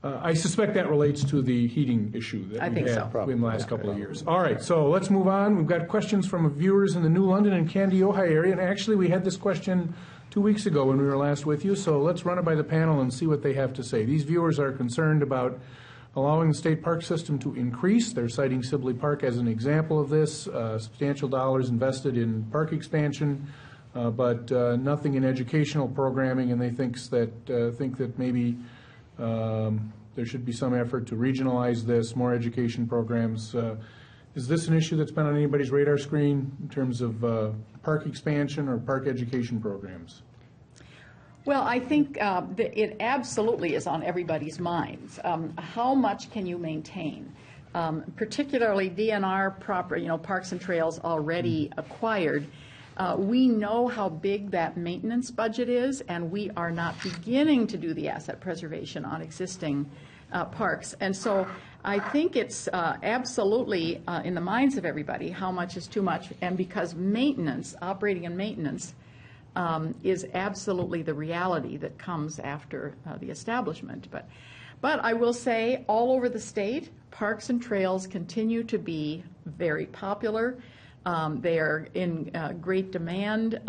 I suspect that relates to the heating issue that I we've think had so. in the last couple of years. All right, so let's move on. We've got questions from viewers in the New London and Candy, Ojai area, and actually we had this question 2 weeks ago when we were last with you, so let's run it by the panel and see what they have to say. These viewers are concerned about allowing the state park system to increase. They're citing Sibley Park as an example of this, substantial dollars invested in park expansion, but nothing in educational programming, and they think that maybe there should be some effort to regionalize this, more education programs. Is this an issue that's been on anybody's radar screen in terms of park expansion or park education programs? Well, I think that it absolutely is on everybody's minds. How much can you maintain? Particularly DNR proper, Parks and Trails already acquired. We know how big that maintenance budget is, and we are not beginning to do the asset preservation on existing parks. And so I think it's absolutely in the minds of everybody how much is too much, and because maintenance, operating and maintenance, is absolutely the reality that comes after the establishment. But I will say all over the state, parks and trails continue to be very popular. They are in great demand.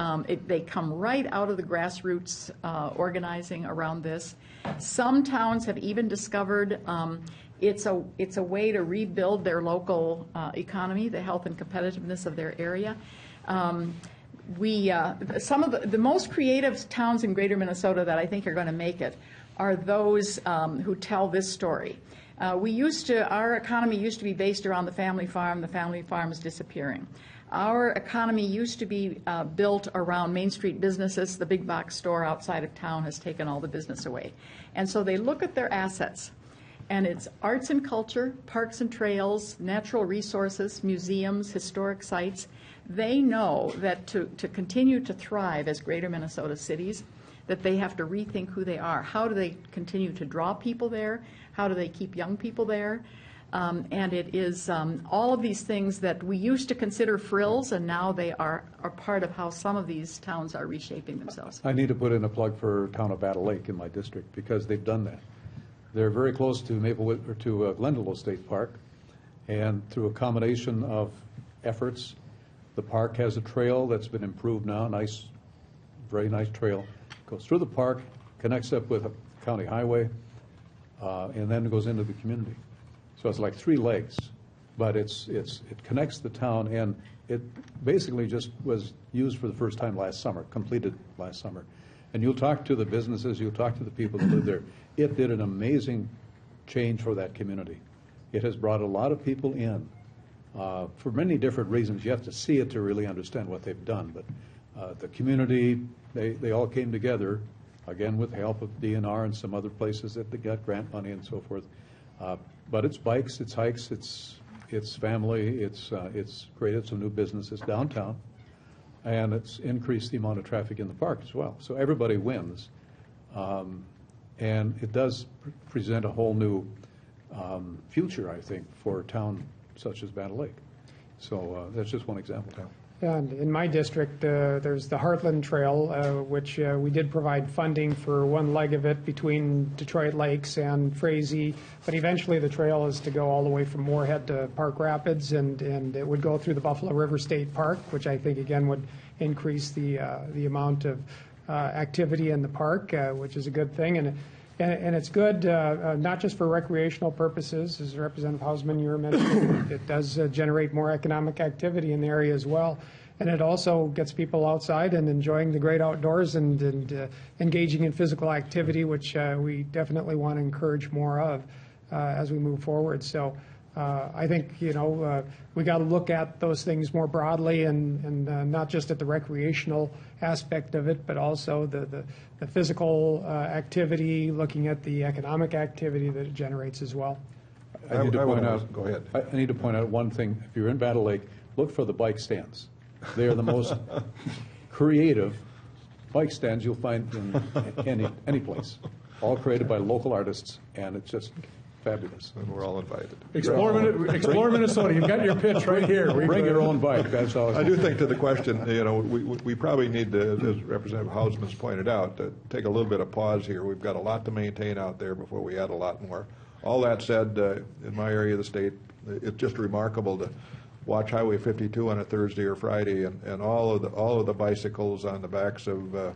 They come right out of the grassroots organizing around this. Some towns have even discovered it's a way to rebuild their local economy, the health and competitiveness of their area. Some of the most creative towns in greater Minnesota that I think are going to make it are those who tell this story. Our economy used to be based around the family farm. The family farm is disappearing. Our economy used to be built around Main Street businesses. The big box store outside of town has taken all the business away. And so they look at their assets, and it's arts and culture, parks and trails, natural resources, museums, historic sites. They know that to continue to thrive as greater Minnesota cities, that they have to rethink who they are. How do they continue to draw people there? How do they keep young people there? And it is all of these things that we used to consider frills, and now they are part of how some of these towns are reshaping themselves. I need to put in a plug for town of Battle Lake in my district because they've done that. They're very close to Glendale State Park, and through a combination of efforts, the park has a trail that's been improved now, nice, very nice trail. Goes through the park, connects up with a county highway, and then goes into the community. So it's like 3 legs, but it connects the town, and it basically just was used for the first time last summer, completed last summer. And you'll talk to the businesses, you'll talk to the people that live there. It did an amazing change for that community. It has brought a lot of people in for many different reasons. You have to see it to really understand what they've done. But the community, they all came together, again with the help of DNR and some other places that they got grant money and so forth. But it's bikes, it's hikes, it's family, it's created some new businesses downtown, and it's increased the amount of traffic in the park as well. So everybody wins, and it does present a whole new future, I think, for a town such as Battle Lake. So that's just one example. And in my district, there's the Heartland Trail, which we did provide funding for one leg of it between Detroit Lakes and Frazee. But eventually the trail is to go all the way from Moorhead to Park Rapids, and it would go through the Buffalo River State Park, which I think, again, would increase the amount of activity in the park, which is a good thing. And it's good not just for recreational purposes, as Representative Hausman, you were mentioning. It does generate more economic activity in the area as well. And it also gets people outside and enjoying the great outdoors and engaging in physical activity, which we definitely want to encourage more of as we move forward. So I think, we got to look at those things more broadly and not just at the recreational aspect of it, but also the physical activity, looking at the economic activity that it generates as well. I need to point out. Go ahead. I need to point out one thing. If you're in Battle Lake, look for the bike stands. They are the most creative bike stands you'll find in any place. All created by local artists, and it's just fabulous. And we're all invited. Explore Minnesota. You've got your pitch right here. Bring your own bike, that's how I it's. do think to the question, we probably need to, as Representative Hausman's pointed out, to take a little bit of pause here. We've got a lot to maintain out there before we add a lot more. All that said, in my area of the state, it's just remarkable to watch Highway 52 on a Thursday or Friday, and all of the bicycles on the backs of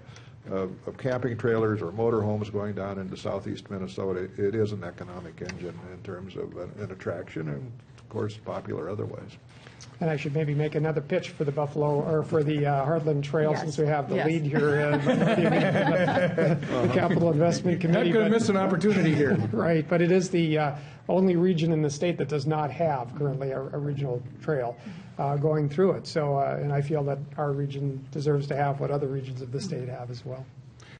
camping trailers or motorhomes going down into southeast Minnesota. It is an economic engine in terms of an attraction, and of course popular otherwise. And I should maybe make another pitch for the Buffalo, or for the Heartland Trail, Yes. since we have the Yes. lead here. The Capital Investment Committee. Not going to but- miss an opportunity here. Right, but it is the only region in the state that does not have currently a regional trail going through it. So, and I feel that our region deserves to have what other regions of the state have as well.